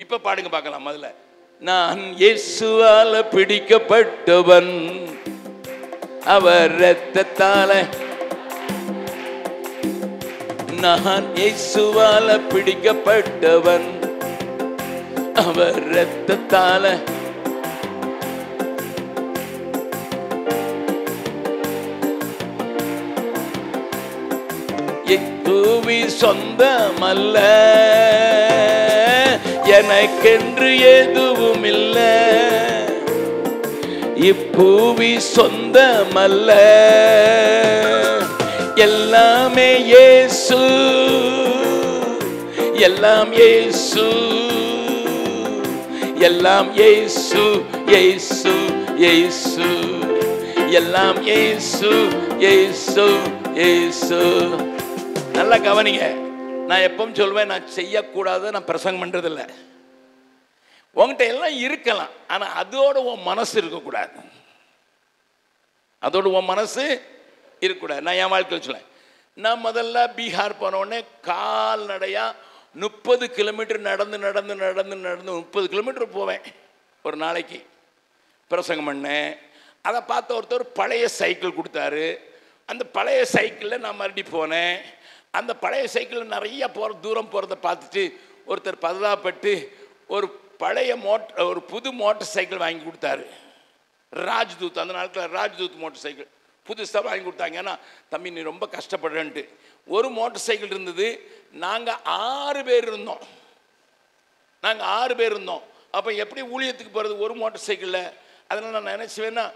இப்ப பாடுங்க பார்க்கலாம். முதல்ல நான் இயேசுவால பிடிக்கப்பட்டவன், அவர் இரத்தத்தால. நான் இயேசுவால பிடிக்கப்பட்டவன், அவர் இரத்தத்தால. இப்புவி சொந்தமல்ல, எனக்கென்று எதுவும் இல்லை. இப்புவி சொந்தமல்ல, எல்லாமே இயேசு, எல்லாம் இயேசு, எல்லாம் இயேசு, இயேசு இயேசு, எல்லாம் இயேசு, இயேசு இயேசு. நல்லா கவனிங்க. நான் எப்பவும் சொல்வேன், நான் செய்யக்கூடாது, நான் பிரசங்கம் பண்றதில்ல. உங்ககிட்ட எல்லாம் இருக்கலாம், ஆனா அதோட உன் மனசு இருக்கக்கூடாது. அதோட உன் மனசு இருக்கக்கூடாது. நான் என் வாழ்க்கையில் சொல்லேன், நான் முதல்ல பீகார் போனோடனே கால்நடையா 30 கிலோமீட்டர் நடந்து நடந்து நடந்து நடந்து 30 கிலோமீட்டர் போவேன் ஒரு நாளைக்கு. பிரசங்கம் பண்ணேன். அதை பார்த்த ஒருத்தர் பழைய சைக்கிள் கொடுத்தாரு. அந்த பழைய சைக்கிளில் நான் மறுபடியும் போனேன். அந்த பழைய சைக்கிளில் நிறைய தூரம் போகிறத பார்த்துட்டு ஒருத்தர் பததாப்பட்டு ஒரு பழைய ஒரு புது மோட்டர் சைக்கிள் வாங்கி கொடுத்தாரு. ராஜ்தூத், அந்த நாட்களில் ராஜ்தூத் மோட்டர் சைக்கிள் புதுசாக வாங்கி கொடுத்தாங்க. ஏன்னா தம்பி நீ ரொம்ப கஷ்டப்படுறேன்ட்டு. ஒரு மோட்டர் சைக்கிள் இருந்தது. நாங்கள் 6 பேர் இருந்தோம். அப்போ எப்படி ஊழியத்துக்கு போகிறது ஒரு மோட்டர் சைக்கிளில்? அதனால் நான் நினச்சுவேன்னா,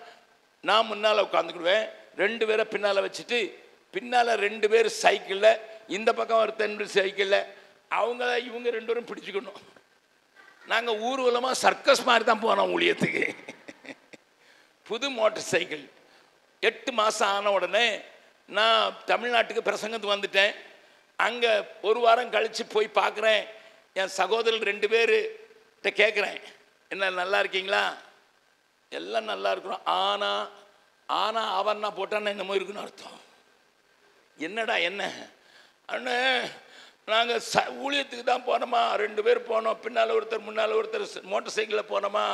நான் முன்னால் உட்காந்துக்கிடுவேன், 2 பேரை பின்னால் வச்சுட்டு, பின்னால் 2 பேர் சைக்கிளில், இந்த பக்கம் ஒரு 10 பேர் சைக்கிளில், இவங்க 2 பேரும் பிடிச்சிக்கணும். நாங்கள் ஊர்வலமாக சர்க்கஸ் மாதிரி தான் போனோம் ஊழியத்துக்கு. புது மோட்டர் சைக்கிள். 8 மாதம் ஆன உடனே நான் தமிழ்நாட்டுக்கு பிரசங்கத்துக்கு வந்துட்டேன். அங்கே ஒரு வாரம் கழித்து போய் பார்க்குறேன். என் சகோதரர் 2 பேர்கிட்ட கேட்குறேன், என்ன நல்லா இருக்கீங்களா? எல்லாம் நல்லா இருக்கிறோம். ஆனால் அவன்னா போட்டான்னா என்னமோ இருக்குன்னு அர்த்தம். என்னடா என்ன அண்ணே, நாங்கள் ஊழியத்துக்கு தான் போனோமா, 2 பேர் போனோம், பின்னால் ஒருத்தர் முன்னால் ஒருத்தர் மோட்டர் சைக்கிளில் போனோமா,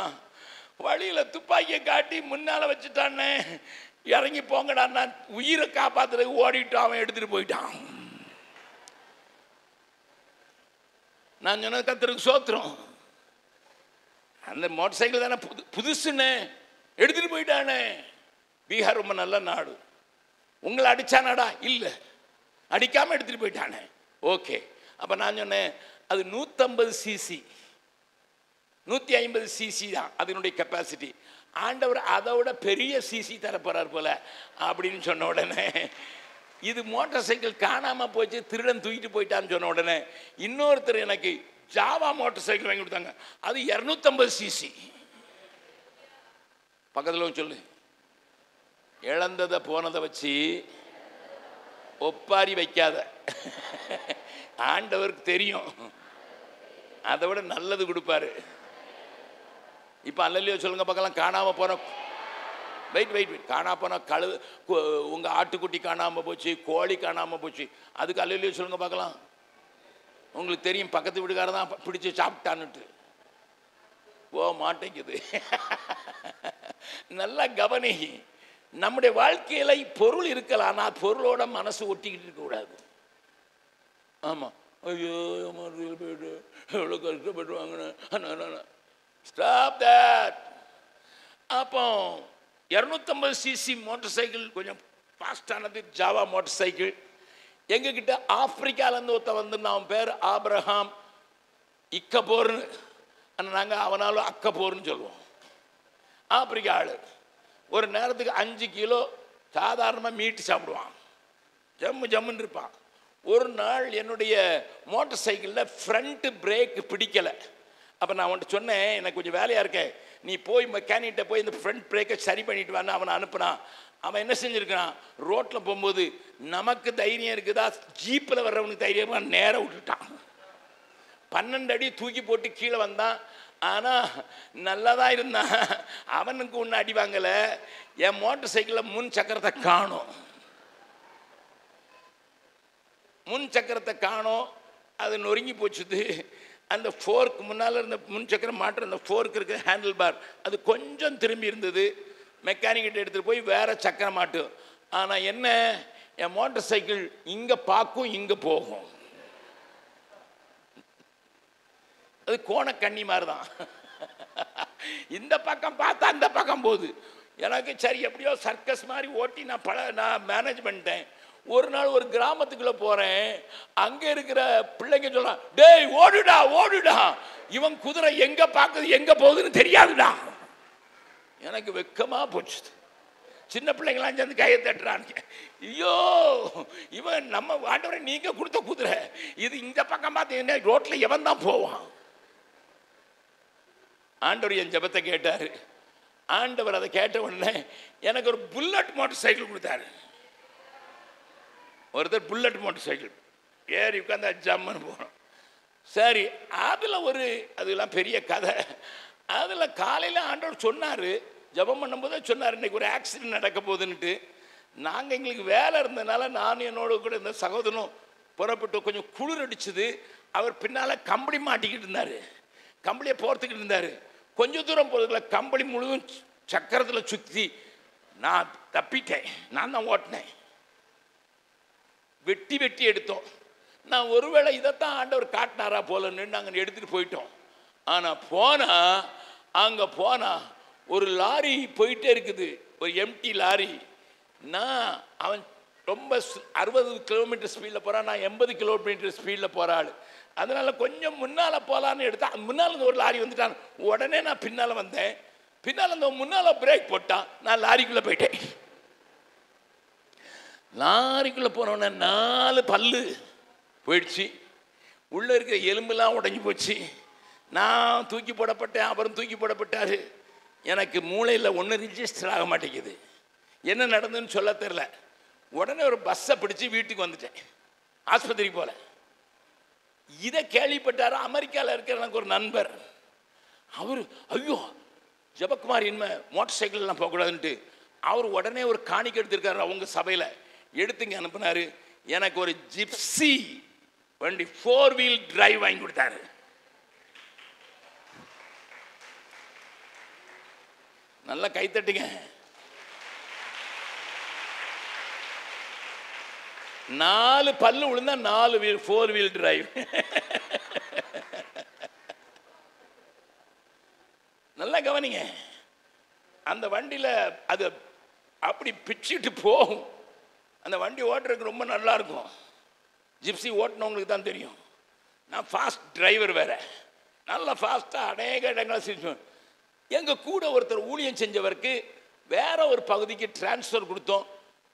வழியில் துப்பாக்கியை காட்டி முன்னால் வச்சுட்டானே, இறங்கி போங்கடா, நான் உயிரை காப்பாற்றுறதுக்கு ஓடிட்டான், அவன் எடுத்துகிட்டு போயிட்டான். நான் சொன்னது கர்த்தருக்கு ஸ்தோத்திரம். அந்த மோட்டர் சைக்கிள் தானே புதுசுன்னு எடுத்துகிட்டு போயிட்டானே. பீகார் ரொம்ப நல்ல நாடு. உங்களை அடித்தானாடா? இல்லை, அடிக்காமல் எடுத்துகிட்டு போயிட்டானே. ஓகே. அப்போ நான் சொன்னேன், அது 150 சிசி, 150 சிசி தான் அதனுடைய கெப்பாசிட்டி. ஆண்டவர் அதை விட பெரிய சிசி தரப்போறார் போல அப்படின்னு சொன்ன உடனே, இது மோட்டார் சைக்கிள் காணாமல் போச்சு, திருடன் தூக்கிட்டு போயிட்டான்னு சொன்ன உடனே இன்னொருத்தர் எனக்கு ஜாவா மோட்டார் சைக்கிள் வாங்கி கொடுத்தாங்க. அது 250 சிசி. பக்கத்தில் சொல்லு, இழந்ததை போனதை வச்சு ஒப்பாரி வைக்காத. ஆண்டவருக்கு தெரியும், அதை விட நல்லது கொடுப்பாரு. இப்போ அல்லையோ சொல்லுங்க பார்க்கலாம். காணாமல் போன வெயிட் காணாம போன உங்கள் ஆட்டுக்குட்டி காணாமல் போச்சு, கோழி காணாமல் போச்சு, அதுக்கு அல்லையோ சொல்லுங்க பார்க்கலாம். உங்களுக்கு தெரியும், பக்கத்து வீட்டுக்காரர் தான் பிடிச்சி சாப்பிட்டான்னுட்டு. போக மாட்டேங்குது. நல்லா கவனி. நம்முடைய வாழ்க்கையில பொருள் இருக்கலாம், ஆனால் பொருளோட மனசு ஒட்டிக்கிட்டு இருக்கக்கூடாது. ஆமாம், ஐயோ போயிட்டு எவ்வளோ கஷ்டப்பட்டு வாங்கினேன். Stop that. அப்போ 250 சிசி மோட்டர் சைக்கிள் கொஞ்சம் ஃபாஸ்டானது, ஜாவா மோட்டர் சைக்கிள். எங்ககிட்ட ஆப்பிரிக்காலேருந்து ஒருத்த வந்து, அவன் பேர் ஆப்ரஹாம் இக்கப்போர்னு, நாங்கள் அவனாலும் அக்கப்போர்னு சொல்லுவோம். ஆப்பிரிக்கா ஆள். ஒரு நேரத்துக்கு 5 கிலோ சாதாரணமாக மீட்டு சாப்பிடுவான், ஜம்முன்னு இருப்பான். ஒரு நாள் என்னுடைய மோட்டர் சைக்கிளில் ஃப்ரண்ட் பிரேக் பிடிக்கலை. அப்போ நான் அவன்கிட்ட சொன்னேன், எனக்கு கொஞ்சம் வேலையாக இருக்கேன், நீ போய் மெக்கானிக்கிட்ட போய் இந்த ஃப்ரண்ட் பிரேக்கை சரி பண்ணிட்டு வான்னு அவனை அனுப்புனான். அவன் என்ன செஞ்சுருக்கான், ரோட்டில் போகும்போது நமக்கு தைரியம் இருக்குதா, ஜீப்பில் வர்றவனுக்கு தைரியமாக நேராக விட்டுட்டான். 12 அடி தூக்கி போட்டு கீழே வந்தான். ஆனால் நல்லா தான் இருந்தான். அவனுக்கு ஒன்றும் அடி வாங்கலை. என் மோட்டர் சைக்கிளில் முன் சக்கரத்தை காணும். முன் சக்கரத்தை காணோம், அது நொறுங்கி போச்சுது. அந்த ஃபோர்க்கு முன்னால் இருந்த முன் சக்கரம் மாற்ற அந்த ஃபோர்க்கு இருக்கிற ஹேண்டில் பார் அது கொஞ்சம் திரும்பி இருந்தது. மெக்கானிக்கிட்ட எடுத்துகிட்டு போய் வேறு சக்கரம் மாட்டும். ஆனால் என்ன, என் மோட்டார் சைக்கிள் இங்கே பார்க்கும், இங்கே போகும். அது கோணக்கண்ணி மாதிரி தான். இந்த பக்கம் பார்த்தா அந்த பக்கம் போகுது. எனக்கு சரி எப்படியோ சர்க்கஸ் மாதிரி ஓட்டி நான் மேனேஜ் பண்ணிட்டேன். ஒரு நாள் ஒரு கிராமத்துக்குள்ளே போகிறேன். அங்கே இருக்கிற பிள்ளைங்க சொல்லலாம், டேய் ஓடுடா ஓடுடா, இவன் குதிரை எங்கே பார்க்குது எங்கே போகுதுன்னு தெரியாதுடா. எனக்கு வெக்கமாக போச்சு. சின்ன பிள்ளைங்களாம் சேர்ந்து கையை தட்டுறானுங்க. ஐயோ, இவன் நம்ம ஆண்டவரை நீங்கள் கொடுத்த குதிரை, இது இந்த பக்கம் பார்த்து என்ன ரோட்டில் எவன் தான் போவான். ஆண்டவர் என் ஜெபத்தை கேட்டார். ஆண்டவர் அதை கேட்ட உடனே எனக்கு ஒரு புல்லட் மோட்டார் சைக்கிள் கொடுத்தாரு. ஒருத்தர் புல்லட் மோட்டார் சைக்கிள் ஏறி உட்காந்து ஜம்முன்னு போகிறோம். சரி, அதில் அதெல்லாம் பெரிய கதை. அதில் காலையில் ஆண்டவர் சொன்னார், ஜெபம் பண்ணும்போதே சொன்னார், இன்றைக்கி ஒரு ஆக்சிடென்ட் நடக்க போகுதுன்னுட்டு. நாங்கள் எங்களுக்கு வேலை இருந்ததுனால நான் என்னோட கூட இந்த சகோதரனும் புறப்பட்டு கொஞ்சம் குளிர் அடிச்சுது. அவர் பின்னால் கம்பளி மாட்டிக்கிட்டு இருந்தார். கம்பளியை போர்த்துக்கிட்டு இருந்தார். கொஞ்சம் தூரம் போகிறதுல கம்பளி முழுவதும் சக்கரத்தில் சுற்றி நான் தப்பிட்டேன். நான் தான் ஓட்டினேன். வெட்டி வெட்டி எடுத்தோம். நான் ஒருவேளை இதைத்தான் ஆண்டவர் காட்டினாரா போலன்னு நாங்கள் எடுத்துகிட்டு போயிட்டோம். ஆனால் அங்கே போனால் ஒரு லாரி போயிட்டே இருக்குது, ஒரு எம்டி லாரி. அவன் ரொம்ப 60 கிலோமீட்டர் ஸ்பீடில் போகிறான், நான் 80 கிலோமீட்டர் ஸ்பீடில் போகிறாள். அதனால் கொஞ்சம் முன்னால் போகலான்னு எடுத்தான். முன்னால் இருந்து ஒரு லாரி வந்துட்டான். உடனே நான் பின்னால் வந்தேன். பின்னால் இந்த முன்னால் பிரேக் போட்டான். நான் லாரிக்குள்ளே போயிட்டேன். லாரிக்குள்ளே போனோடனே 4 பல்லு போயிடுச்சு. உள்ளே இருக்கிற எலும்புலாம் உடஞ்சி போச்சு. நான் தூக்கி போடப்பட்டேன், அப்புறம் தூக்கி போடப்பட்டார். எனக்கு மூளையில் ஒன்றும் ரிஜிஸ்டர் ஆக மாட்டேங்குது. என்ன நடந்ததுன்னு சொல்ல தெரில. உடனே ஒரு பஸ்ஸை பிடிச்சி வீட்டுக்கு வந்துட்டேன், ஆஸ்பத்திரிக்கு போல. இதை கேள்விப்பட்டார் அமெரிக்காவில் இருக்கிற எனக்கு ஒரு நண்பர். அவர் ஐயோ ஜெபக்குமார் இனிமே மோட்டார் சைக்கிள்லாம் போகக்கூடாதுன்ட்டு அவர் உடனே ஒரு காணிக்கை எடுத்திருக்காரு. அவங்க சபையில் எடுத்துங்க அனுப்புனார். எனக்கு ஒரு ஜிப்சி வண்டி 4 வீல் டிரைவ் வாங்கி கொடுத்தாரு. நல்லா கைத்தட்டுங்க. 4 பல்லு விழுந்தா 4 வீல் 4 வீல் டிரைவ். நல்லா கவனிங்க. அந்த வண்டியில் அது அப்படி பிச்சுட்டு போகும். அந்த வண்டி ஓட்டுறதுக்கு ரொம்ப நல்லா இருக்கும். ஜிப்சி ஓட்டினவங்களுக்கு தான் தெரியும். நான் ஃபாஸ்ட் டிரைவர் வேறு, நல்லா ஃபாஸ்ட்டாக அநேக இடங்களை செஞ்சோம். எங்கள் கூட ஒருத்தர் ஊழியம் செஞ்சவருக்கு வேற ஒரு பகுதிக்கு டிரான்ஸ்ஃபர் கொடுத்தோம்.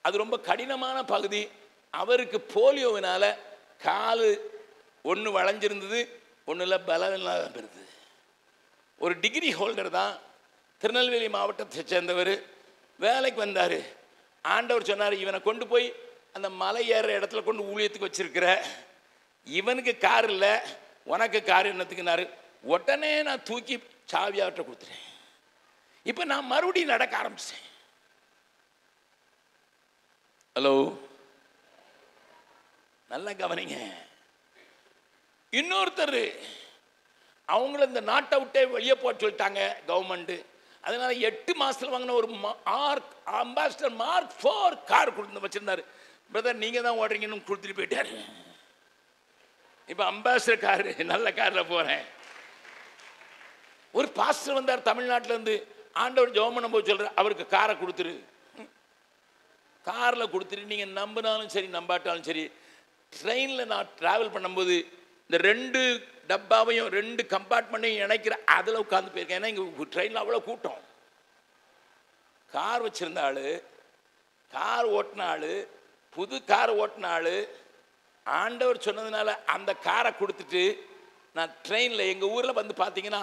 அது ரொம்ப கடினமான பகுதி. அவருக்கு போலியோவினால் கால் ஒன்று வளைஞ்சிருந்தது, ஒன்றில் பலம் இல்லாத இருந்தது. ஒரு டிகிரி ஹோல்டர் தான், திருநெல்வேலி மாவட்டத்தை சேர்ந்தவர். வேலைக்கு வந்தார். ஆண்டவர் சொன்னார், இவனை கொண்டு போய் அந்த மலை ஏறுற இடத்துல கொண்டு ஊழியத்துக்கு வச்சிருக்கிற, இவனுக்கு கார் இல்லை, உனக்கு கார் என்னத்துக்குனாரு. உடனே நான் தூக்கி சாவியாட்ட கொடுத்துட்டேன். இப்போ நான் மறுபடியும் நடக்க ஆரம்பிச்சேன். ஹலோ, நல்லா கவனிங்க. இன்னொருத்தர் அவங்கள இந்த நாட்டை விட்டே வெளியே போக சொல்லிட்டாங்க கவர்மெண்ட். அதனால 8 மாசத்துல வாங்கின ஒரு அம்பாசிடர் மார்க் 4 கார் கொடுத்து வச்சிருந்தாரு. பிரதர் நீங்க தான் ஓடுறீங்கன்னு கொடுத்துட்டு போயிட்டாரு. இப்போ அம்பாசிடர் காரு, நல்ல காரில் போகிறேன். ஒரு பாஸ்டர் வந்தார் தமிழ்நாட்டில் இருந்து. ஆண்டவர் ஜெபம் பண்ணும் போது சொல்கிறார், அவருக்கு காரை கொடுத்துரு, காரில் கொடுத்துரு. நீங்கள் நம்பினாலும் சரி நம்பாட்டாலும் சரி, ட்ரெயினில் நான் ட்ராவல் பண்ணும்போது இந்த 2 டப்பாவையும் 2 கம்பார்ட்மெண்ட்டையும் இணைக்கிற அதில் உட்காந்து போயிருக்கேன். ஏன்னா இங்கே ட்ரெயினில் அவ்வளோ கூட்டம். கார் வச்சுருந்த ஆள், கார் ஓட்டின ஆள், புது கார் ஓட்டின ஆள், ஆண்டவர் சொன்னதுனால அந்த காரை கொடுத்துட்டு நான் ட்ரெயினில் எங்கள் ஊரில் வந்து பார்த்தீங்கன்னா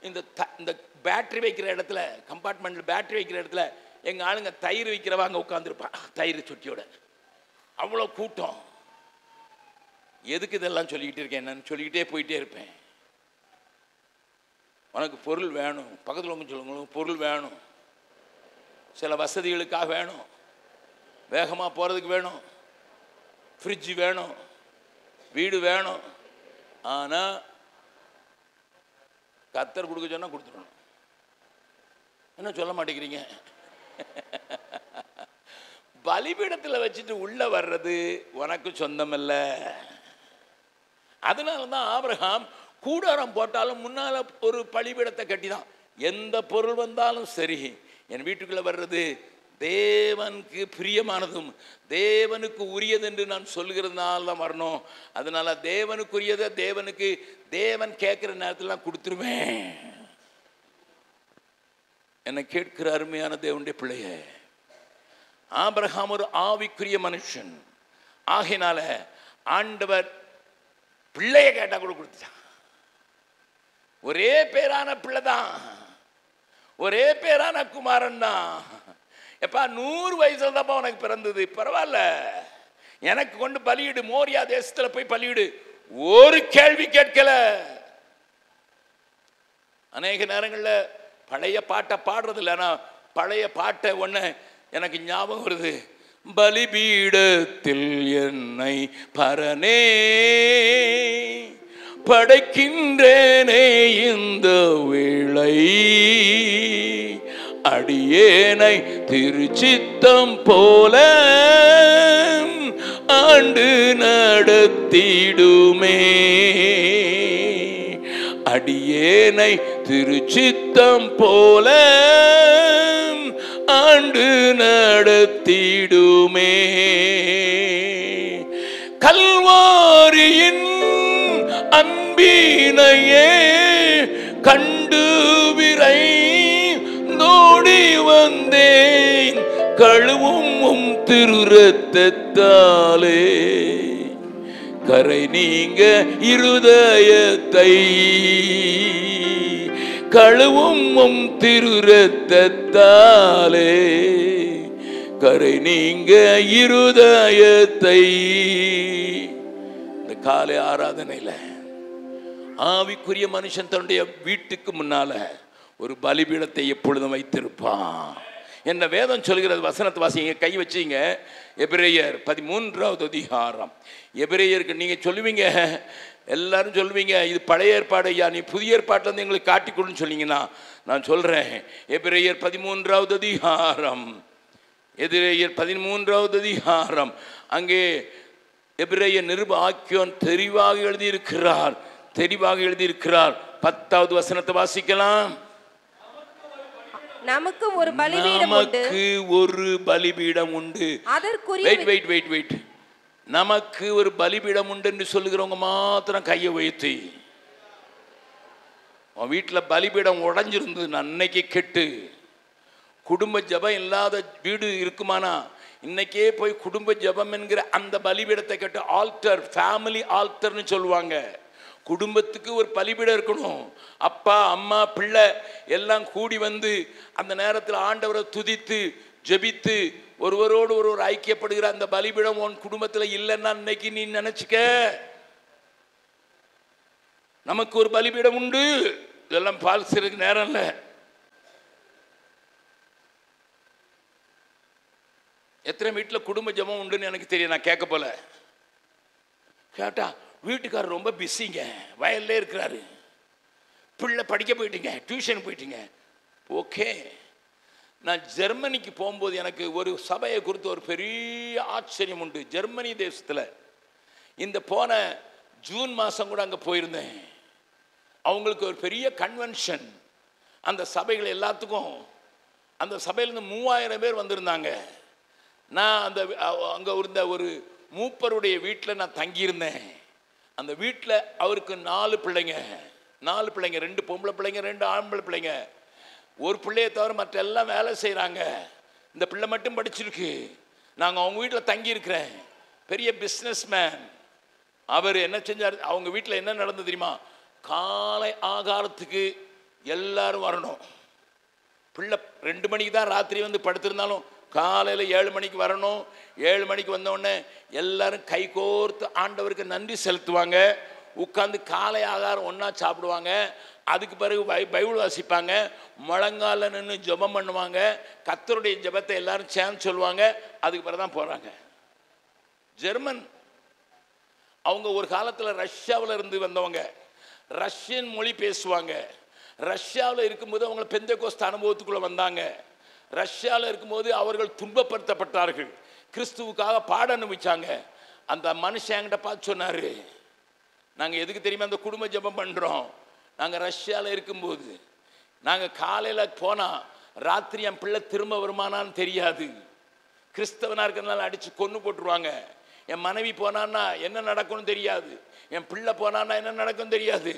இந்த பேட்ரி வைக்கிற இடத்துல, கம்பார்ட்மெண்ட்டில் பேட்ரி வைக்கிற இடத்துல எங்கள் ஆளுங்க தயிர் வைக்கிறவாங்க உட்காந்துருப்பான், தயிர் சுட்டியோட. அவ்வளோ கூட்டம். எதுக்கு இதெல்லாம் சொல்லிக்கிட்டு இருக்கேன்? நான் சொல்லிக்கிட்டே போயிட்டே இருப்பேன். உனக்கு பொருள் வேணும், பக்கத்தில் உங்க சொல்லுங்க, பொருள் வேணும், சில வசதிகளுக்காக வேணும், வேகமாக போகிறதுக்கு வேணும், ஃப்ரிட்ஜு வேணும், வீடு வேணும். ஆனால் கர்த்தர் கொடுக்க சொன்னா கொடுத்துடணும். என்ன சொல்ல மாட்டேங்கிறீங்க? பலிபீடத்தில் வச்சுட்டு உள்ள வர்றது உனக்கு சொந்தமல்ல. அதனால தான் ஆபிரகாம் கூடாரம் போட்டாலும் முன்னால ஒரு பலிபீடத்தை கட்டி தான், எந்த பொருள் வந்தாலும் சரி என் வீட்டுக்குள்ள வர்றது தேவனுக்கு பிரியமானதும் தேவனுக்கு உரியது என்று நான் சொல்கிறதுனால தான் வரணும். அதனால தேவனுக்குரியதை தேவனுக்கு தேவன் கேட்குற நேரத்தில் நான் கொடுத்துருவேன். என்னை கேட்கிற அருமையான தேவனுடைய பிள்ளைய, ஆபிரகாம் ஒரு ஆவிக்குரிய மனுஷன். ஆகையினால ஆண்டவர் பிள்ளைய கேட்டா கூட கொடுத்துட்டான். ஒரே பேரான பிள்ளை தான், ஒரே பேரான குமாரன் தான். எப்பா 100 வயசுல தான்ப்பா உனக்கு பிறந்தது, பரவாயில்ல, எனக்கு கொண்டு பலியிடு, மோரியா தேசத்துல போய் பலியிடு. ஒரு கேள்வி கேட்கல. அநேக நேரங்களில் பழைய பாட்டை பாடுறது இல்லை. ஆனால் பழைய பாட்டை ஒன்று எனக்கு ஞாபகம் வருது. பலிபீடத்தில் என்னை பரனே படைக்கின்றேனே இந்த வேளை, அடியேனை திருச்சித்தம் போல ஆண்டு நடத்திடுமே, அடியேனை திருச்சித்தம் போல ஆண்டு நடத்திடுமே. கல்வாரியின் அன்பினையே கண்டு விரைந்தோடி வந்தேன், கழுவும் திரு ரத்தத்தாலே கரை நீங்க இருதயத்தை, கழுவும் திரு ரத்தத்தாலே கரை நீங்க இருதயத்தை. இந்த காலை ஆராதனையில ஆவிக்குரிய மனுஷன் தன்னுடைய வீட்டுக்கு முன்னால ஒரு பலிபீடத்தை எப்பொழுதும் வைத்திருப்பான். என்ன வேதம் சொல்கிறது? வசனத்தை வாசிங்க, கை வச்சிங்க. எபிரேயர் 13வது அதிகாரம். எபிரேயருக்கு நீங்க சொல்லுவீங்க, எல்லாரும் சொல்லுவீங்க, இது பழைய ஏற்பாடு ஐயா, நீ புதிய ஏற்பாட்டில் இருந்து எங்களுக்கு காட்டிக்கொடுன்னு சொன்னீங்கன்னா நான் சொல்றேன். எபிரேயர் 13வது அதிகாரம், எபிரேயர் 13வது அதிகாரம். அங்கே எபிரேயர் நிருப ஆக்கியோன் தெளிவாக எழுதியிருக்கிறார், தெளிவாக எழுதியிருக்கிறார். 10வது வசனத்தை வாசிக்கலாம். நமக்கு ஒரு பலிபீடம் உண்டு, நமக்கு ஒரு பலிபீடம் உண்டு. அதற்குரிய வெயிட் நமக்கு ஒரு பலிபீடம் உண்டு என்று சொல்லுகிறவங்க மாத்திரம் கையை உயர்த்தி. உன் வீட்டில் பலிபீடம் உடைஞ்சிருந்தது, அன்னைக்கு கெட்டு குடும்ப ஜபம் இல்லாத வீடு இருக்குமானா இன்னைக்கே போய் குடும்ப ஜபம் என்கிற அந்த பலிபீடத்தை கட்டு. ஆல்டர், ஃபேமிலி ஆல்டர்னு சொல்லுவாங்க. குடும்பத்துக்கு ஒரு பலிபீடம் இருக்கணும். அப்பா அம்மா பிள்ளை எல்லாம் கூடி வந்து அந்த நேரத்தில் ஆண்டவரை துதித்து ஜெபித்து ஒருவரோடு ஒருவர் ஐக்கியப்படுகிற அந்த பலிபீடம் உன் குடும்பத்தில் இல்லைன்னா இன்னைக்கு நீ நினைச்சுக்க. நமக்கு ஒரு பலிபீடம் உண்டு. இதெல்லாம் பால்சருக்கு நேரம் இல்லை. எத்தனை வீட்டில் குடும்ப ஜபம் உண்டுன்னு எனக்கு தெரியும். நான் கேட்க போல கேட்டா வீட்டுக்காரர் ரொம்ப பிஸிங்க, வயல்ல இருக்கிறாரு, பிள்ளை படிக்க போயிட்டீங்க, டியூஷன் போயிட்டீங்க. ஓகே. நான் ஜெர்மனிக்கு போகும்போது எனக்கு ஒரு சபையை குறித்து ஒரு பெரிய ஆச்சரியம் உண்டு. ஜெர்மனி தேசத்தில் இந்த போன ஜூன் மாதம் கூட அங்கே போயிருந்தேன். அவங்களுக்கு ஒரு பெரிய கன்வென்ஷன். அந்த சபைகள் எல்லாத்துக்கும் அந்த சபையிலேருந்து 3000 பேர் வந்திருந்தாங்க. நான் அந்த அங்கே இருந்த ஒரு மூப்பருடைய வீட்டில் நான் தங்கியிருந்தேன். அந்த வீட்டில் அவருக்கு 4 பிள்ளைங்க, 2 பொம்பளை பிள்ளைங்க, 2 ஆம்பளை பிள்ளைங்க. ஒரு பிள்ளையை தவிர மற்ற எல்லாம் வேலை செய்கிறாங்க. இந்த பிள்ளை மட்டும் படிச்சிருக்கு. நாங்கள் அவங்க வீட்டில் தங்கியிருக்கிறேன். பெரிய பிஸ்னஸ் மேன். அவர் என்ன செஞ்சார், அவங்க வீட்டில் என்ன நடந்தது தெரியுமா? காலை ஆகாரத்துக்கு எல்லாரும் வரணும். பிள்ளை 2 மணிக்கு தான் ராத்திரி வந்து படுத்திருந்தாலும் காலையில் 7 மணிக்கு வரணும். 7 மணிக்கு வந்தோடனே எல்லாரும் கை கோர்த்து ஆண்டவருக்கு நன்றி செலுத்துவாங்க. உட்காந்து காலை ஆகாரம் ஒன்றா சாப்பிடுவாங்க. அதுக்கு பிறகு பைபிள் வாசிப்பாங்க. முழங்கால நின்று ஜெபம் பண்ணுவாங்க. கர்த்தருடைய ஜெபத்தை எல்லாரும் சேர்ந்து சொல்லுவாங்க. அதுக்கு பிறகு தான் போகிறாங்க. ஜெர்மன் அவங்க ஒரு காலத்தில் ரஷ்யாவில் இருந்து வந்தவங்க. ரஷ்யன் மொழி பேசுவாங்க. ரஷ்யாவில் இருக்கும்போது அவங்க பெந்தெகோஸ்து அனுபவத்துக்குள்ளே வந்தாங்க. ரஷ்யாவில் இருக்கும்போது அவர்கள் துன்பப்படுத்தப்பட்டார்கள், கிறிஸ்துவுக்காக பாட அனுபவிச்சாங்க. அந்த மனுஷன் என்கிட்ட பார்த்து சொன்னார், நாங்கள் எதுக்கு தெரியுமா அந்த குடும்ப ஜெபம் பண்ணுறோம்? நாங்கள் ரஷ்யாவில் இருக்கும்போது நாங்கள் காலையில் போனால் ராத்திரி என் பிள்ளை திரும்ப வருமானான்னு தெரியாது. கிறிஸ்தவனாக இருக்கிறதுனால அடித்து கொன்று போட்டுருவாங்க. என் மனைவி போனான்னா என்ன நடக்கும்னு தெரியாது, என் பிள்ளை போனான்னா என்ன நடக்கும்னு தெரியாது.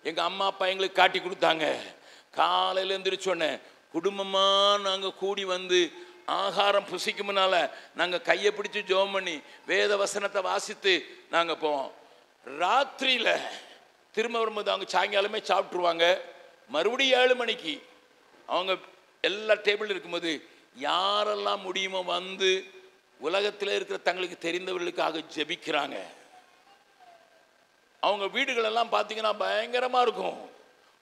எங்கள் அம்மா அப்பா எங்களுக்கு காட்டி கொடுத்தாங்க. காலையில் எழுந்திரிச்சோன்னே குடும்பமாக நாங்கள் கூடி வந்து ஆகாரம் புசிக்கும் முன்னால் நாங்கள் கையை பிடிச்சி ஜெபம் பண்ணி வேத வசனத்தை வாசித்து நாங்கள் போவோம். ராத்திரியில் திரும்ப வரும்போது அவங்க சாயங்காலமே சாப்பிட்ருவாங்க. மறுபடியும் 7 மணிக்கு அவங்க எல்லா டேபிள் இருக்கும்போது யாரெல்லாம் முடியுமோ வந்து உலகத்தில் இருக்கிற தங்களுக்கு தெரிந்தவர்களுக்காக ஜெபிக்கிறாங்க. அவங்க வீடுகளெல்லாம் பார்த்தீங்கன்னா பயங்கரமாக இருக்கும்.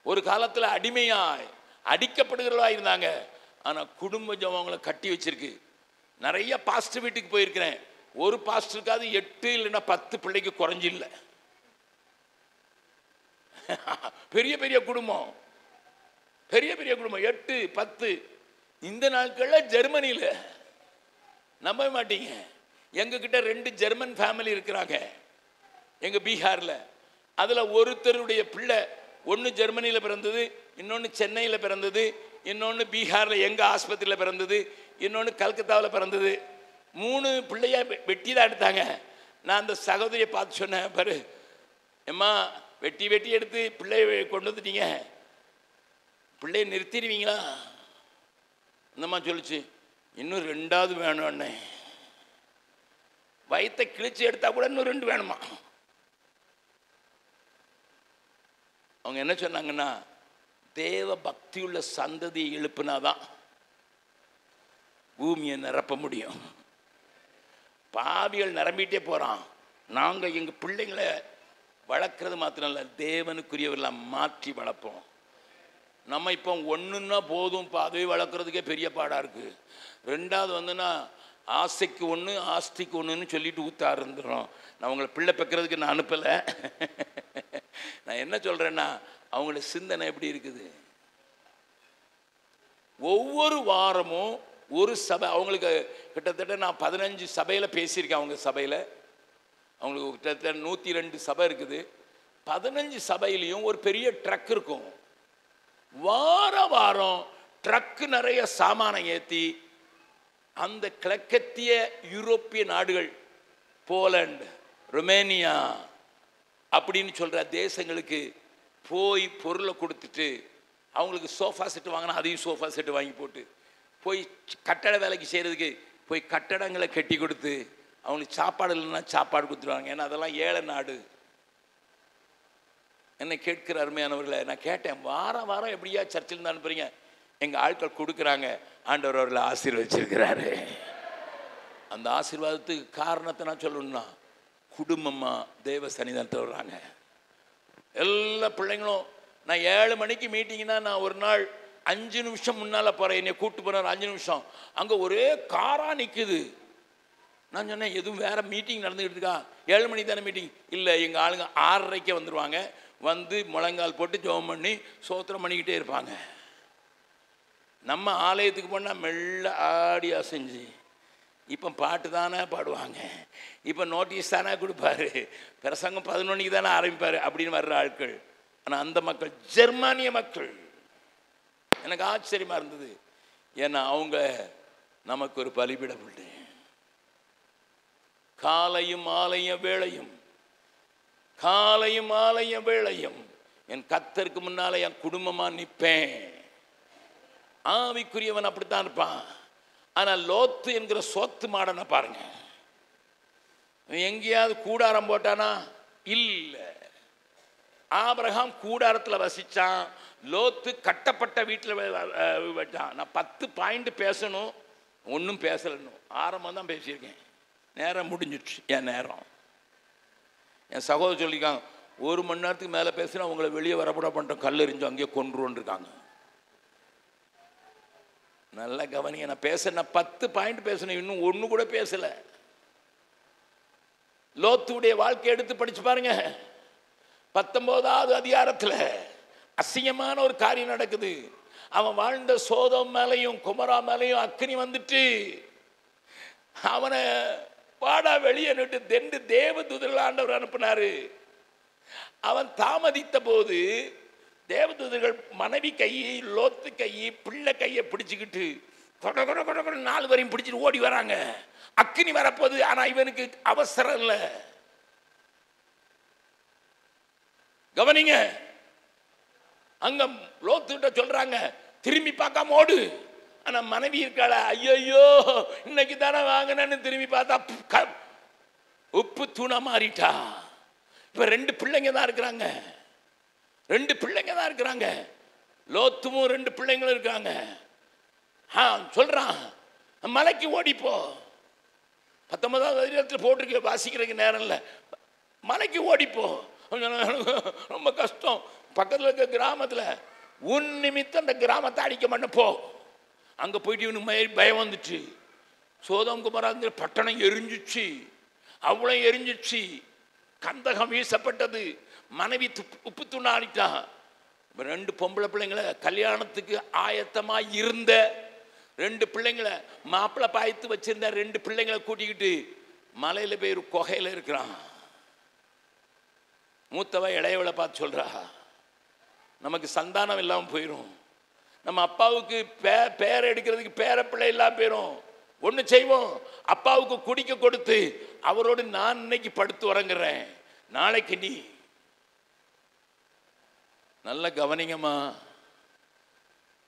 ஒரு காலத்தில் அடிமையாக அடிக்கப்படுகிறவர்களா இருந்தாங்க. ஆனால் குடும்ப ஜெபம் அவங்கள கட்டி வச்சிருக்கு. நிறைய பாஸ்டர் வீட்டுக்கு போயிருக்கிறேன். ஒரு பாஸ்டருக்காவது 8 இல்லைன்னா 10 பிள்ளைக்கு குறைஞ்சில்லை. பெரிய பெரிய குடும்பம், பெரிய பெரிய குடும்பம் 8 10. இந்த நாட்களில் ஜெர்மனியில் நம்ப மாட்டீங்க, எங்ககிட்ட 2 ஜெர்மன் ஃபேமிலி இருக்கிறாங்க எங்கள் பீகாரில். அதில் ஒருத்தருடைய பிள்ளை ஒன்று ஜெர்மனியில் பிறந்தது, இன்னொன்று சென்னையில் பிறந்தது, இன்னொன்று பீகாரில் எங்கள் ஆஸ்பத்திரியில் பிறந்தது, இன்னொன்று கல்கத்தாவில் பிறந்தது. 3 பிள்ளைய வெட்டி தான் எடுத்தாங்க. நான் அந்த சகோதரியை பார்த்து சொன்னேன், பாரு எம்மா வெட்டி வெட்டி எடுத்து பிள்ளைய கொண்டு வந்துட்டீங்க, பிள்ளைய நிறுத்திடுவீங்களா? அந்தம்மா சொல்லிச்சு, இன்னும் 2வது வேணும் அண்ணே. வயிற்றை கிழிச்சு எடுத்தா கூட இன்னும் 2 வேணுமா? அவங்க என்ன சொன்னாங்கன்னா, தேவ பக்தியுள்ள சந்ததியை எழுப்புனாதான் பூமியை நிரப்ப முடியும். பாவிகள் நிரம்பிட்டே போகிறான். நாங்கள் எங்கள் பிள்ளைங்களை வளர்க்குறது மாத்திரம் இல்லை, தேவனுக்குரியவர்களாக மாற்றி வளர்ப்போம். நம்ம இப்போ ஒன்றுன்னா போதும், அதுவே வளர்க்குறதுக்கே பெரிய பாடாக இருக்குது. 2வது வந்துன்னா ஆசைக்கு 1 ஆஸ்திக்கு 1ன்னு சொல்லிட்டு ஊற்ற இருந்துடும். நான் அவங்கள பிள்ளை பெக்கிறதுக்கு நான் அனுப்பலை. நான் என்ன சொல்கிறேன்னா, அவங்களோட சிந்தனை எப்படி இருக்குது? ஒவ்வொரு வாரமும் ஒரு சபை, அவங்களுக்கு கிட்டத்தட்ட நான் 15 சபையில் பேசியிருக்கேன். அவங்க சபையில் அவங்களுக்கு கிட்டத்தட்ட 102 சபை இருக்குது. 15 சபையிலையும் ஒரு பெரிய ட்ரக் இருக்கும். வாரம் ட்ரக்கு நிறைய சாமானை ஏற்றி அந்த கிழக்கத்திய யூரோப்பிய நாடுகள், போலந்து, ருமேனியா அப்படின்னு சொல்கிற தேசங்களுக்கு போய் பொருளை கொடுத்துட்டு, அவங்களுக்கு சோஃபா செட்டு வாங்கினா அதையும் சோஃபா செட்டு வாங்கி போட்டு, போய் கட்டட வேலைக்கு செய்கிறதுக்கு போய் கட்டடங்களை கட்டி கொடுத்து, அவங்களுக்கு சாப்பாடு இல்லைன்னா சாப்பாடு கொடுத்துருவாங்க. ஏன்னா அதெல்லாம் ஏழை நாடு. என்னை கேட்கிற அருமையானவர்களை நான் கேட்டேன், வாரம் எப்படியா சர்ச்சில் இருந்து அனுப்புறீங்க? எங்கள் ஆட்கள் கொடுக்குறாங்க, ஆண்டவர் அவர்களை ஆசீர்வதிச்சிருக்கிறாரு. அந்த ஆசீர்வாதத்துக்கு காரணத்தை நான் சொல்லணும்னா, குடும்பமாக தேவ சன்னிதானத்தை வர்றாங்க. எல்லா பிள்ளைங்களும், நான் 7 மணிக்கு மீட்டிங்னா நான் ஒரு நாள் 5 நிமிஷம் முன்னால் போகிறேன். என்னை கூப்பிட்டு போகிறார் 5 நிமிஷம். அங்கே ஒரே காராக நிற்குது. நான் சொன்னேன், எதுவும் வேறு மீட்டிங் நடந்துக்கிட்டு இருக்கா? 7 மணிக்கு தானே மீட்டிங்? இல்லை, எங்கள் ஆளுங்க 6:30 வந்துடுவாங்க. வந்து முழங்கால் போட்டு ஜெபம் பண்ணி சோத்திரம் பண்ணிக்கிட்டே இருப்பாங்க. நம்ம ஆலயத்துக்கு போனால் மெல்ல ஆடி அசைஞ்சு, இப்போ பாட்டு தானே பாடுவாங்க, இப்போ நோட்டீஸ் தானே கொடுப்பாரு, பிரசங்கம் 11 மணிக்கு தானே ஆரம்பிப்பார் அப்படின்னு வர்ற ஆட்கள். ஆனால் அந்த மக்கள் ஜெர்மானிய மக்கள். எனக்கு ஆச்சரியமாக இருந்தது. ஏன்னா அவங்க நமக்கு ஒரு பலிபீடம் உண்டு. காலையும் ஆலயம் வேளையும், காலையும் ஆலயம் வேளையும் என் கர்த்தருக்கு முன்னால் என் குடும்பமாக நிற்பேன். ஆவிக்குரியவன் அப்படித்தான் இருப்பான். ஆனால் லோத்து என்கிற சொத்து மாடனை பாருங்க, எங்கேயாவது கூடாரம் போட்டானா? இல்லை. ஆபிரகாம் கூடாரத்தில் வசித்தான், லோத்து கட்டப்பட்ட வீட்டில் வச்சான். நான் 10 பாயிண்ட் பேசணும், ஒன்றும் பேசலன்னு ஆரம்பம் தான் பேசியிருக்கேன். நேரம் முடிஞ்சிடுச்சு. என் நேரம், என் சகோதரர் சொல்லியிருக்காங்க, 1 மணி நேரத்துக்கு மேலே பேசினா உங்களை வெளியே வரப்பட பண்ணுறோம், கல்லெறிஞ்சு அங்கேயே கொன்றுன்னு இருக்காங்க. நல்லா கவனிங்க, நான் பேசுறேன், 10 பாயிண்ட் பேசணும், இன்னும் 1 கூட பேசலை. லோத்துடைய வாழ்க்கை எடுத்து படிச்சு பாருங்க. 19வது அதிகாரத்தில் அசிங்கமான ஒரு காரியம் நடக்குது. அவன் வாழ்ந்த சோதோம் மேலையும் குமரா மேலையும் அக்கினி வந்துட்டு அவனை பாடா வெளியே நிட்டு தெண்டு தேவதூதர்கள் ஆண்டவர் அனுப்பினாரு. அவன் தாமதித்த போது தேவதூதர்கள் மனைவி கையை, லோத்து கையை, பிள்ளை கையை பிடிச்சுக்கிட்டு 4 வரையும் பிடிச்சிட்டு ஓடி வராங்க. அக்கினி வரப்போகுது. ஆனா இவனுக்கு அவசரம் இல்லை. கவனிங்க, அங்க லோத்துட்ட சொல்றாங்க திரும்பி பார்க்காம ஓடு. ஆனா மனைவி இருக்காள, ஐயோ இன்னைக்கு தானே வாங்கினேன்னு திரும்பி பார்த்தா உப்பு தூணா மாறிட்டா. இப்ப 2 பிள்ளைங்க தான் இருக்கிறாங்க. 2 பிள்ளைங்க தான் இருக்கிறாங்க. லோத்துவும் 2 பிள்ளைங்களும் இருக்காங்க. சொல்றான் மலைக்கு ஓடிப்போ. 19வது அதிகாரத்தில் போட்டிருக்க, வாசிக்கிறதுக்கு நேரம் இல்லை. மலைக்கு ஓடிப்போ. ரொம்ப கஷ்டம். பக்கத்தில் இருக்க கிராமத்தில் உன் நிமித்தம் அந்த கிராமத்தை அடிக்க மாட்டேன் போ. அங்கே போயிட்டு இவனுக்கு பயம் வந்துச்சு. சோதோம் குமரா பட்டணம் எரிஞ்சிச்சு, அவ்வளோ எரிஞ்சிச்சு, கந்தகம் வீசப்பட்டது, மனைவி உப்பு துண்ணாடிட்டான். 2 பொம்பளை பிள்ளைங்களை, கல்யாணத்துக்கு ஆயத்தமாக இருந்த 2 பிள்ளைங்களை, மாப்பிள்ளை பாய்த்து வச்சிருந்த 2 பிள்ளைங்களை கூட்டிக்கிட்டு மலையில் போய் ஒரு குகையில் இருக்கிறான். மூத்தவ இளையவளை பார்த்து சொல்றா, நமக்கு சந்தானம் இல்லாமல் போயிடும், நம்ம அப்பாவுக்கு பேரை எடுக்கிறதுக்கு பேர பிள்ளை இல்லாம போயிடும். ஒன்று செய்வோம், அப்பாவுக்கு குடிக்க கொடுத்து அவரோடு நான் இன்னைக்கு படுத்து உறங்குறேன், நாளைக்கு நீ. நல்ல கவனிங்கம்மா,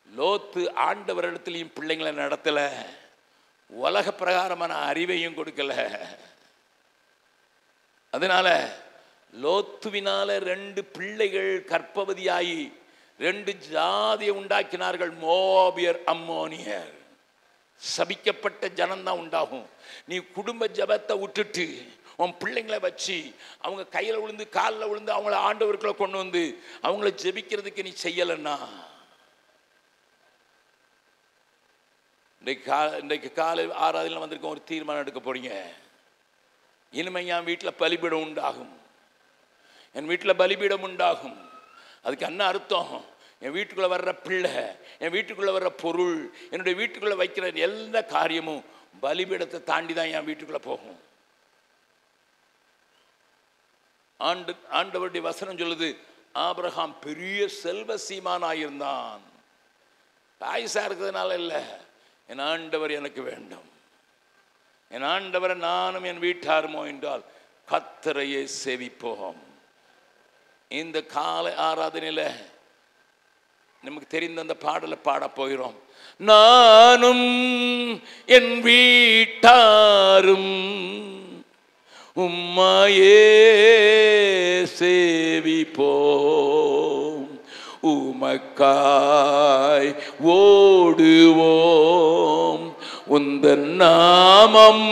லோத்து ஆண்டவரிடத்திலையும் பிள்ளைங்களை நடத்தல, உலக பிரகாரமான அறிவையும் கொடுக்கல. அதனால லோத்துவினால 2 பிள்ளைகள் கர்ப்பவதியாகி 2 ஜாதியை உண்டாக்கினார்கள், மோபியர், அம்மோனியர். சபிக்கப்பட்ட ஜனம்தான் உண்டாகும். நீ குடும்ப ஜபத்தை விட்டுட்டு உன் பிள்ளைங்களை வச்சு அவங்க கையில் விழுந்து காலில் விழுந்து அவங்கள ஆண்டவர்களை கொண்டு வந்து அவங்கள ஜெபிக்கிறதுக்கு நீ செய்யலைன்னா, இன்றைக்கு காலை 6 வந்திருக்க ஒரு தீர்மானம் எடுக்க போறீங்க. இனிமே என் வீட்டில் பலிபீடம் உண்டாகும், என் வீட்டில் பலிபீடம் உண்டாகும். அதுக்கு என்ன அர்த்தம்? என் வீட்டுக்குள்ளே வர்ற பிள்ளை, என் வீட்டுக்குள்ளே வர்ற பொருள், என்னுடைய வீட்டுக்குள்ளே வைக்கிற எல்லா காரியமும் பலிபீடத்தை தாண்டி தான் என் வீட்டுக்குள்ளே போகும். ஆண்டவருடைய வசனம் சொல்லுது, ஆபிரகாம் பெரிய செல்வ சீமானாயிருந்தான். ஆயுசா இருக்கிறதுனால இல்லை, என் ஆண்டவர் எனக்கு வேண்டும், என் ஆண்டவரை நானும் என் வீட்டாருமோ என்றால் கர்த்தரையே சேவிப்போம். இந்த காலை ஆராதனையில் நமக்கு தெரிந்த அந்த பாடலை பாட போகிறோம். நானும் என் வீட்டாரும் உம்மையே சேவிப்போம், உமக்காய் ஓடுவோம், உந்தன் நாமம்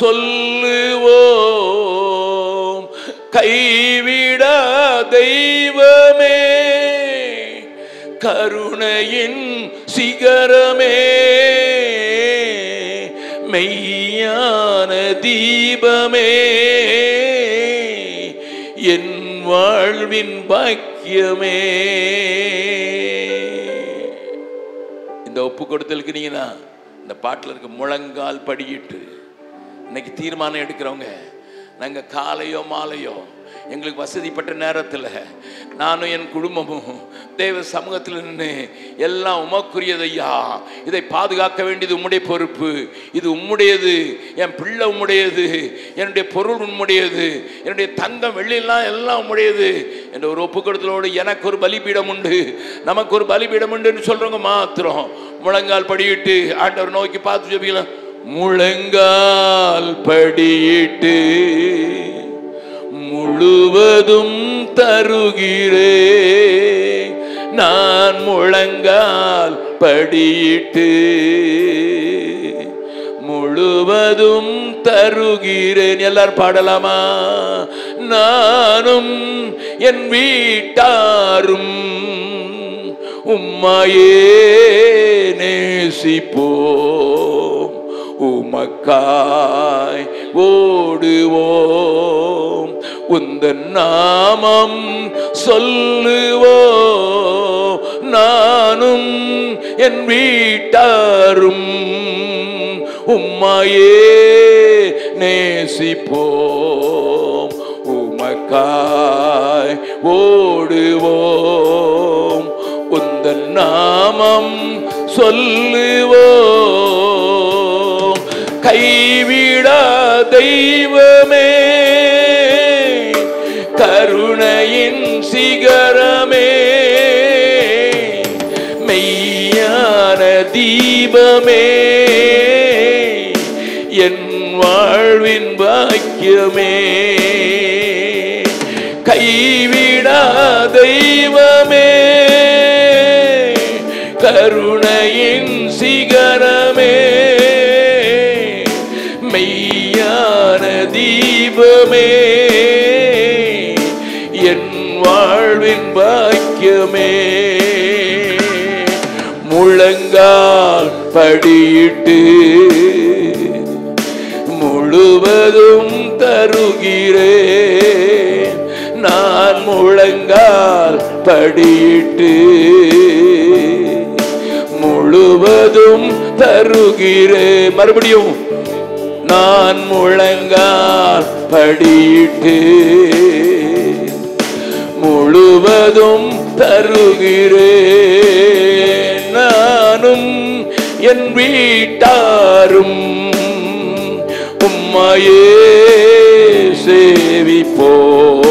சொல்லுவோம். கைவிட தெய்வமே, கருணையின் சிகரமே, மெய்யான தீபமே, என் வாழ்வின் பாக்கியமே. இந்த ஒப்பு கொடுத்தலுக்கு நீங்க இந்த பாட்டில் இருக்க முழங்கால் படியிட்டு இன்னைக்கு தீர்மானம் எடுக்கிறவங்க, நாங்கள் காலையோ மாலையோ எங்களுக்கு வசதிப்பட்ட நேரத்தில் நானும் என் குடும்பமும் தேவ சமூகத்தில் நின்று எல்லாம் உமக்குரியதையா, இதை பாதுகாக்க வேண்டியது உம்முடைய பொறுப்பு, இது உம்முடையது, என் பிள்ளை உம்முடையது, என்னுடைய பொருள் உம்முடையது, என்னுடைய தங்கம் வெள்ளியெல்லாம் எல்லாம் உம்முடையது என்ற ஒரு ஒப்புக்கொடுத்தலோடு எனக்கு ஒரு பலிபீடம் உண்டு, நமக்கு ஒரு பலிபீடம் உண்டுன்னு சொல்றவங்க மாத்திரம் முழங்கால் படியிட்டு ஆண்டவர் நோக்கி பார்த்து ஜெபிக்கலாம். முழங்கால் படியிட்டு முழுவதும் தருகிறே, நான் முழங்கால் படியிட்டு முழுவதும் தருகிறேன். எல்லாரும் பாடலாமா? நானும் என் வீட்டாரும் உம்மையே நேசிப்போம், உமக்காய் ஓடுவோம், உந்தன் நாமம் சொல்லுவோம், நானும் என் வீட்டாரும் உம்மையே நேசிப்போம், உமக்காய் ஓடுவோம், உந்தன் நாமம் சொல்லுவோம். கைவிடா தெய்வமே, கருணையின் சிகரமே, மெய்யான தீபமே, என் வாழ்வின் பாக்கியமே. கைவிடா தெய்வமே, கருணையின் சிகரமே, மெய்யான தீபமே, என் வாழ்வின் பாக்கியமே. முழங்கால் படியிட்டு முழுவதும் தருகிறேன், நான் முழங்கால் படியிட்டு முழுவதும் தருகிறேன். மறுபடியும், நான் முழங்கால் படியிட்டு முழுவதும் தருகிறேன், நானும் என் வீட்டாரும் உம்மையே சேவிப்போம்,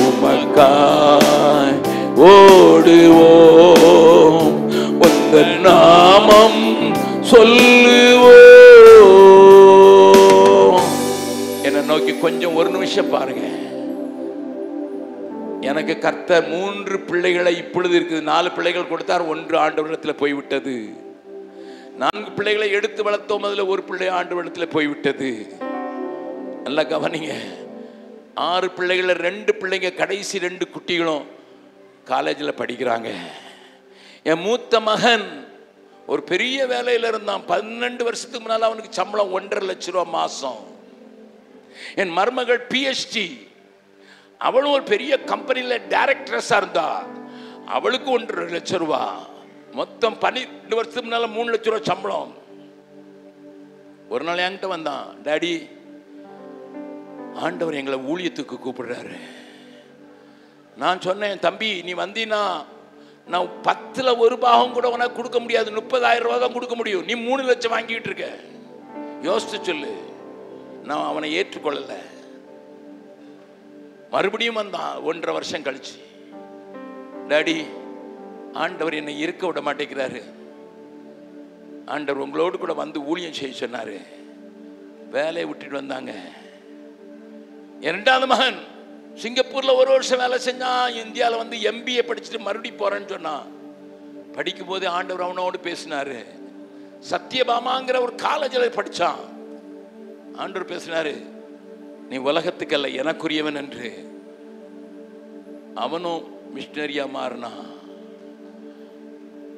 உமக்காய் ஓடுவோம், உந்தன் நாமம் சொல்லுவோம். என்னை நோக்கி கொஞ்சம் ஒரு நிமிஷம் பாருங்க. எனக்கு கர்த்தர் 3 பிள்ளைகளை இப்பொழுது இருக்குது. 4 பிள்ளைகள் கொடுத்தார், 1 ஆண்டவரிடத்தில் போய்விட்டது. 4 பிள்ளைகளை எடுத்து வளர்த்தோம், அதில் 1 பிள்ளை ஆண்டவரிடத்தில் போய்விட்டது. நல்லா கவனிங்க. 6 பிள்ளைகள், 2 பிள்ளைங்க, கடைசி 2 குட்டிகளும் காலேஜில் படிக்கிறாங்க. என் மூத்த மகன் ஒரு பெரிய வேலையில் இருந்தான். 12 வருஷத்துக்கு முன்னால் அவனுக்கு சம்பளம் 1.5 லட்சம் ரூபா மாசம். என் மருமகள் PhD, அவளும் ஒரு பெரிய கம்பெனியில் டைரக்டரஸா இருந்தா, அவளுக்கு 1.5 லட்சம் ரூபா. மொத்தம் 12 வருஷத்துக்கு முன்னால 3 லட்சம் ரூபா சம்பளம். ஒரு நாள் என்கிட்ட வந்தான், டாடி, ஆண்டவர் எங்களை ஊழியத்துக்கு கூப்பிடுறாரு. நான் சொன்னேன், தம்பி நீ வந்தீனா நான் 10ல் 1 பாகம் கூட உனக்கு கொடுக்க முடியாது, 30,000 ரூபா தான் கொடுக்க முடியும். நீ 3 லட்சம் வாங்கிட்டு இருக்க, யோசிச்சு சொல்லு. நான் அவனை ஏற்றுக்கொள்ளல. மறுபடியும் வந்தான் 1.5 வருஷம் கழிச்சு, டாடி, ஆண்டவர் என்னை இருக்க விட மாட்டேங்கிறாரு, ஆண்டவர் உங்களோடு கூட வந்து ஊழியம் செய்ய சொன்னாரு. வேலையை விட்டுட்டு வந்தாங்க. 2வது மகன் சிங்கப்பூர்ல 1 வருஷம் வேலை செஞ்சான். இந்தியாவில் வந்து MBA படிச்சுட்டு மறுபடியும் போறேன்னு சொன்னான். படிக்கும் போது ஆண்டவர் அவனோடு பேசினாரு. சத்தியபாமாங்கிற ஒரு காலேஜில் படிச்சான். ஆண்டவர் பேசினாரு, நீ உலகத்துக்கல்ல எனக்குரியவன் என்று. அவனும் மிஷனரியா மாறினான்.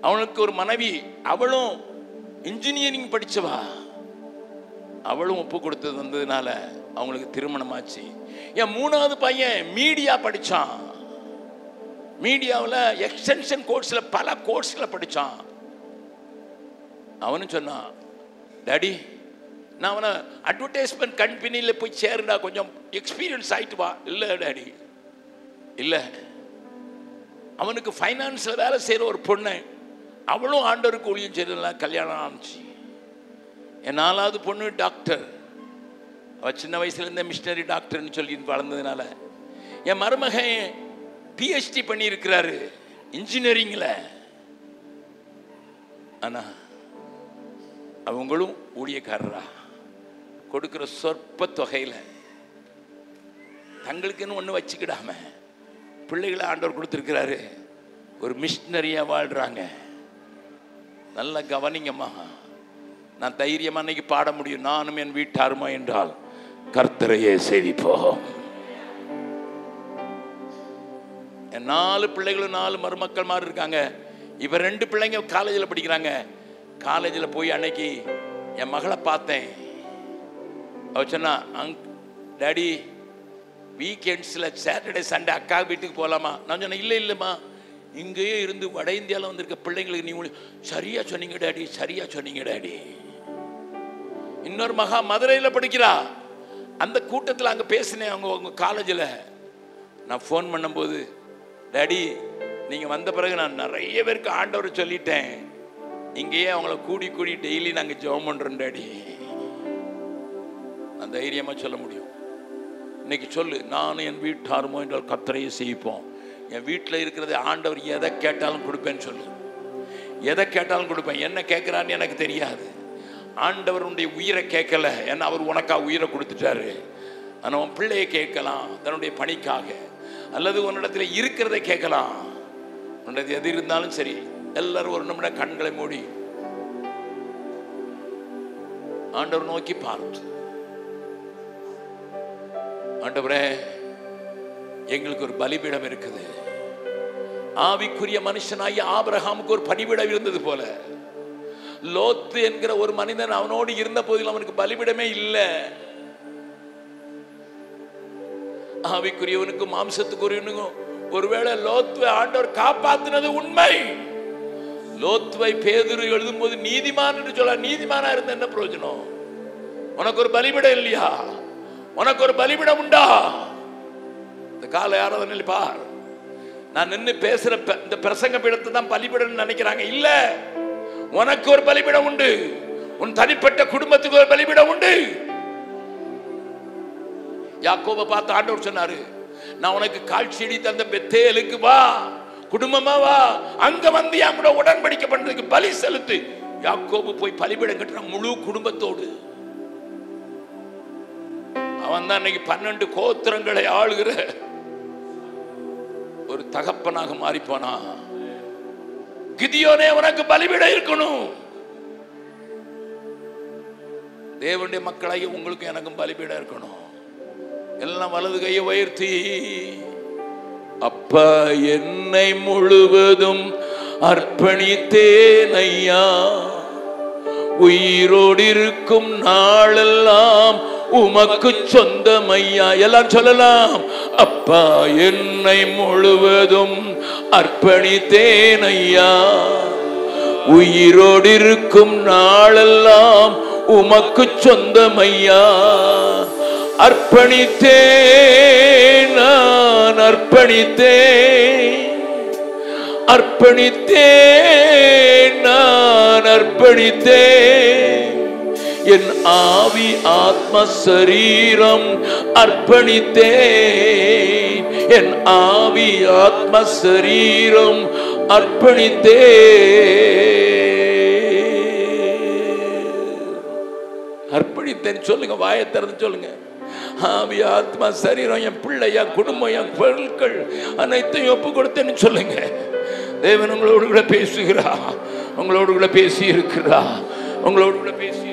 அவனுக்கு ஒரு மனைவி, அவளும் இன்ஜினியரிங் படிச்சவா. அவளும் ஒப்பு கொடுத்தது வந்ததுனால அவங்களுக்கு திருமணம் ஆச்சு. என் 3வது பையன் மீடியா படிச்சான். மீடியாவில் எக்ஸ்டென்ஷன் கோர்ஸில் பல கோர்ஸ்ல படிச்சான். அவனும் சொன்னான், டாடி, நான் அவனை அட்வர்டைஸ்மெண்ட் கம்பெனியில் போய் சேருடா, கொஞ்சம் எக்ஸ்பீரியன்ஸ் ஆயிட்டு வா. இல்லை டாடி, இல்லை. அவனுக்கு ஃபைனான்ஸில் வேலை செய்கிற ஒரு பொண்ணு, அவளும் ஆண்டவருக்கு ஊழியம் செய்யறதுனால கல்யாணம் ஆச்சு. என் 4வது பொண்ணு டாக்டர். அவள் சின்ன வயசுலேருந்தே மிஷனரி டாக்டர்னு சொல்லி வளர்ந்ததுனால. என் மருமகன் PhD பண்ணியிருக்கிறாரு இன்ஜினியரிங்கில். ஆனால் அவங்களும் ஊழியக்காரரா கொடுக்குற சொற்ப தொகையில் தங்களுக்குன்னு ஒன்று வச்சுக்கிடாம பிள்ளைகளை ஆண்டவர் கொடுத்துருக்கிறாரு. ஒரு மிஷனரியாக வாழ்கிறாங்க. நல்லா கவனிங்கம்மா. நான் தைரியமாக அன்னைக்கு பாட முடியும், நானும் என் வீட்டாருமா என்றால் கர்த்தரையே சேவிப்போம். என் 4 பிள்ளைகளும் 4 மருமக்கள் மாதிரி இருக்காங்க. இவ 2 பிள்ளைங்க காலேஜில் படிக்கிறாங்க. காலேஜில் போய் அன்னைக்கு என் மகளை பார்த்தேன். அவ சொன்னா, டாடி, வீக்கெண்ட்ஸில் சாட்டர்டே சண்டே அக்கா வீட்டுக்கு போகலாமா? நான் சொன்னேன் இல்லை இல்லைம்மா, இங்கேயே இருந்து வட இந்தியாவில் வந்திருக்க பிள்ளைங்களுக்கு நீ சரியா சொன்னீங்க டாடி, சரியா சொன்னீங்க டாடி. இன்னொரு மகா மதுரையில் படிக்கிறா. அந்த கூட்டத்தில் அங்கே பேசினேன். அவங்க காலேஜில் நான் ஃபோன் பண்ணும்போது, டாடி நீங்கள் வந்த பிறகு நான் நிறைய பேருக்கு ஆண்டவரை சொல்லிட்டேன், இங்கேயே அவங்கள கூடி கூடி டெய்லி நாங்கள் ஜெபம் பண்ணுறோம் டாடி. நான் தைரியமாக சொல்ல முடியும். இன்னைக்கு சொல்லு, நானும் என் வீட்டாருமோ என்றால் கர்த்தரையே செய்ப்போம். என் வீட்டில் இருக்கிறது ஆண்டவர் எதை கேட்டாலும் கொடுப்பேன்னு சொல்லு. எதை கேட்டாலும் கொடுப்பேன். என்ன கேட்குறான்னு எனக்கு தெரியாது. ஆண்டவர் உன்னுடைய உயிரை கேட்கல, ஏன்னா அவர் உனக்கா உயிரை கொடுத்துட்டாரு. ஆனால் உன் பிள்ளையை கேட்கலாம் தன்னுடைய பணிக்காக, அல்லது உன்னிடத்தில் இருக்கிறதை கேட்கலாம். உன்னுடைய எது இருந்தாலும் சரி, எல்லாரும் ஒரு நிமிடம் கண்களை மூடி ஆண்டவர் நோக்கி பார்த்து, ஆண்டவரே எங்களுக்கு ஒரு பலிபீடம் இருக்குது. ஆவிக்குரிய மனுஷனாகி ஆபிரகாமுக்கு ஒரு பலிபீடம் இருந்தது போல, லோத்து என்கிற ஒரு மனிதன் அவனோடு இருந்த போதில் அவனுக்கு பலிபீடமே இல்லை. ஆவிக்குரியவனுக்கும் மாம்சத்துக்குரியவனுக்கும் ஒருவேளை லோத்துவை ஆண்டவர் காப்பாத்தினது உண்மை. லோத்துவை பேதுரு எழுதும் போது நீதிமான் என்று சொல்ல, நீதிமானா இருந்த என்ன பிரயோஜனம்? உனக்கு ஒரு பலிபீடம் இல்லையா? உனக்கு ஒரு பலிபீடம் உண்டா? இந்த காலை ஆராதனையில் பார், நான் நின்று பேசுற இந்த பிரசங்க பீடத்தை தான் பலிபீடம் நினைக்கிறாங்க. இல்ல, உனக்கு ஒரு பலிபீடம் உண்டு. உன் தனிப்பட்ட குடும்பத்துக்கு ஒரு பலிபீடம் உண்டு. யாக்கோபை பார்த்து ஆண்டவர் சொன்னாரு, நான் உனக்கு காட்சியடி தந்த பெத்தேலுக்கு வா, குடும்பமா வா, அங்க வந்து என் கூட உடன்படிக்கை பண்றதுக்கு பலி செலுத்து. யாக்கோபு போய் பலிபீடம் கட்டுறான் முழு குடும்பத்தோடு. அவன் தான் இன்னைக்கு 12 கோத்திரங்களை ஆளுகிற ஒரு தகப்பனாக மாறி போனா. கிதியோனே, உனக்கு பலிபீடம் இருக்கணும். தேவனுடைய மக்களாகி உங்களுக்கு எனக்கும் பலிபீடம் இருக்கணும். எல்லாம் வலது கையை உயர்த்தி, அப்பா என்னை முழுவதும் அர்ப்பணித்தேன் ஐயா, உயிரோடு இருக்கும் நாளெல்லாம் உமக்கு சொந்தம் ஐயா. எல்லாம் சொல்லலாம், அப்பா என்னை முழுவதும் அர்ப்பணித்தேன் ஐயா, உயிரோடு இருக்கும் நாளெல்லாம் உமக்கு சொந்தம் ஐயா. அர்ப்பணித்தேன், நான் அர்ப்பணித்தேன், அர்ப்பணித்தேன், நான் அர்ப்பணித்தேன். என் ஆவி ஆத்ம சரீரம் அர்ப்பணித்தேன், என் ஆவி ஆத்ம சரீரம் அர்ப்பணித்தேன். அர்ப்பணித்தேன் சொல்லுங்க, வாயை திறந்து சொல்லுங்க. ஆவி ஆத்மா சரீரம், என் பிள்ளை, என் குடும்பம், என் பொருட்கள் அனைத்தையும் ஒப்பு கொடுத்தேன்னு சொல்லுங்க. தேவன் உங்களோடு கூட பேசுகிறா, உங்களோடு கூட பேசி இருக்கிறா, உங்களோடு கூட பேசி